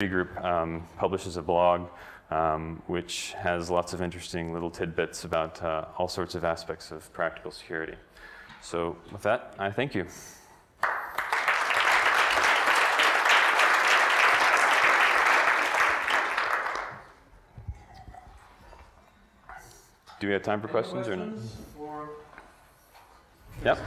Group publishes a blog which has lots of interesting little tidbits about all sorts of aspects of practical security. So with that, I thank you. Do we have time for questions or no? Yep.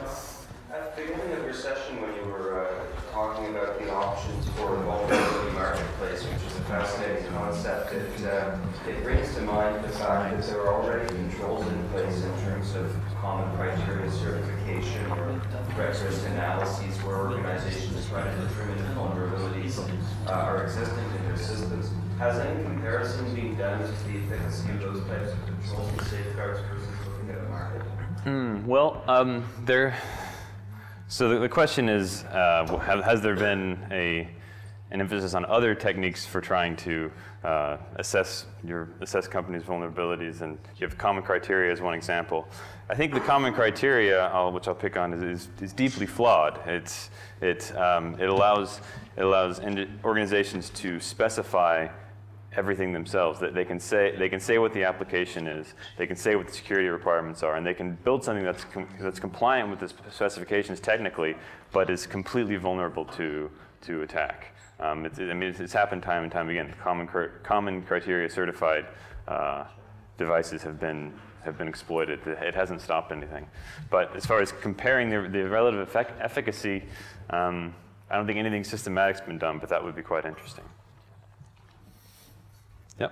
At the beginning of your session, when you were talking about the options for a vulnerability marketplace, which is a fascinating concept, it brings to mind the fact that there are already controls in place in terms of common criteria certification or threat risk analyses where organizations try to determine if vulnerabilities are existing in their systems. Has any comparison been done to the efficacy of those types of controls and safeguards versus looking at a market? So the question is, has there been an emphasis on other techniques for trying to assess companies' vulnerabilities? And you have common criteria as one example. I think the common criteria, which I'll pick on, is deeply flawed. It allows organizations to specify everything themselves. That they can say what the application is, they can say what the security requirements are, and they can build something that's compliant with the specifications technically, but is completely vulnerable to attack. It's happened time and time again. Common criteria certified devices have been exploited. It hasn't stopped anything. But as far as comparing the relative efficacy, I don't think anything systematic's been done, but that would be quite interesting. Yep.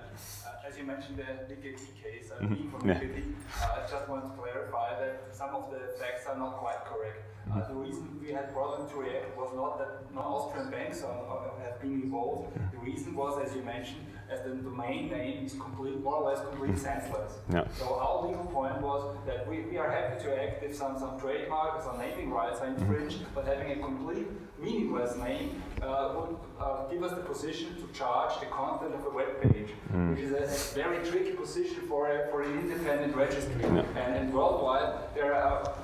As you mentioned the Linkerd case, being from Linkerd, I just want to clarify that some of the facts are not quite correct. The reason we had problem to react was not that non-Austrian banks have been involved. The reason was, as you mentioned, as the domain name is more or less completely senseless. Yeah. So our legal point was that we are happy to act if some trademarks or naming rights are infringed, but having a complete meaningless name would give us the position to charge the content of a web page, which is a very tricky position for an independent registry. Yeah. And worldwide, there are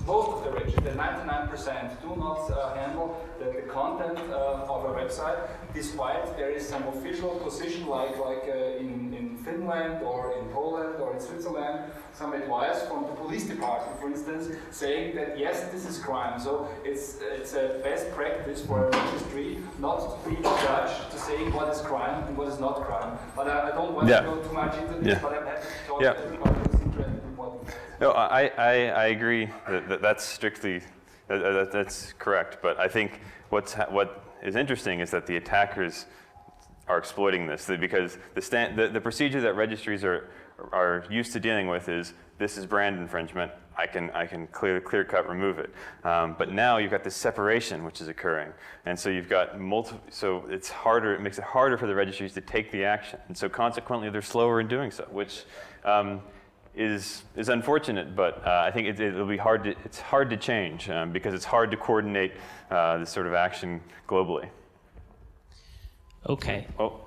most of the registries, 99%, do not handle the content of a website, despite there is some official position like in Finland or in Poland or in Switzerland, some advice from the police department, for instance, saying that yes, this is crime. So it's a best practice for a registry not to be judged to saying what is crime and what is not crime. But I don't want to go too much into this, but I'm happy to talk to everybody who's interested in what. No, I agree that that's strictly, that's correct. But I think what is interesting is that the attackers are exploiting this, because the procedure that registries are used to dealing with is, this is brand infringement, I can clear cut remove it. But now you've got this separation which is occurring, and so you've got so it's harder. It makes it harder for the registries to take the action, and so consequently they're slower in doing so, which is unfortunate. But I think it'll be hard. It's hard to change because it's hard to coordinate this sort of action globally. Okay. Oh.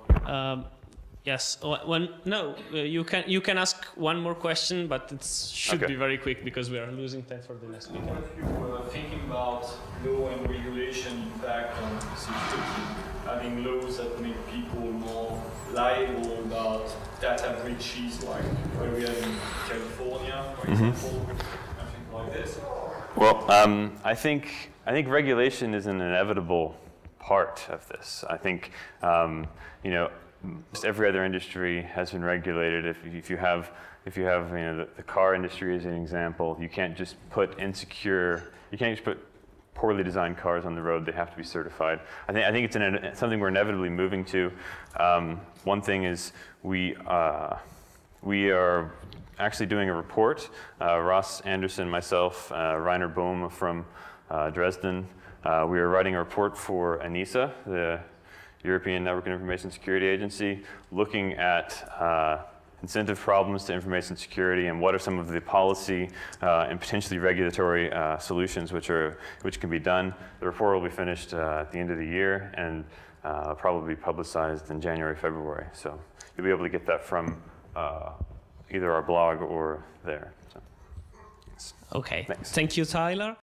Yes. You can ask one more question, but it should be very quick because we are losing time for the next speaker. If you were thinking about law and regulation impact on security, having laws that make people more liable about data breaches, like where we are in California, for example, something like this. Well, I think regulation is an inevitable part of this. I think most every other industry has been regulated. If you have the car industry as an example, you can't just put poorly designed cars on the road. They have to be certified. I think it's something we're inevitably moving to. One thing is we are actually doing a report. Ross Anderson, myself, Rainer Bohm from Dresden. We are writing a report for ENISA, the European Network and Information Security Agency, looking at incentive problems to information security and what are some of the policy and potentially regulatory solutions which can be done. The report will be finished at the end of the year and probably be publicized in January, February. So you'll be able to get that from either our blog or there. So, okay. thanks. Thank you, Tyler.